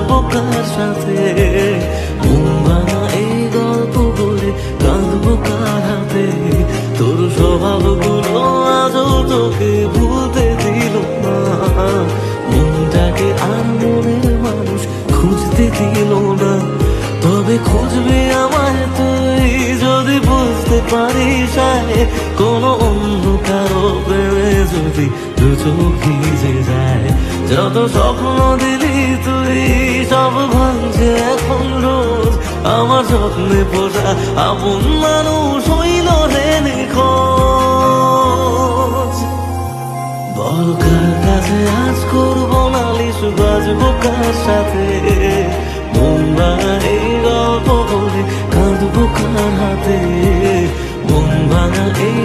বাজবো কার সাথে, মন ভাঙা এই গল্প বলে কাঁদবো কার হাতে। তোর স্বভাবগুলো আজও তোকে ভুলতে দিল না, মনটাকে আর মনের মানুষ খুঁজতে দিল না। তবে খুঁজবি আমায় তুই যদি বুঝতে পারিস কোনো অন্য কারো প্রেমে যদি দু চোখ ভিজে যায়। যত স্বপ্ন দিলি তুই সব ভাঙছে এখন রোজ, আমার স্বপ্নে পোষা আপন মানুষ হইল রে নিখোঁজ। বল কার কাছে আজ করবো নালিশ, বাজবো কার সাথে, মন ভাঙা এই গল্প বলে কাঁদবো কার হাতে, মন ভাঙা এই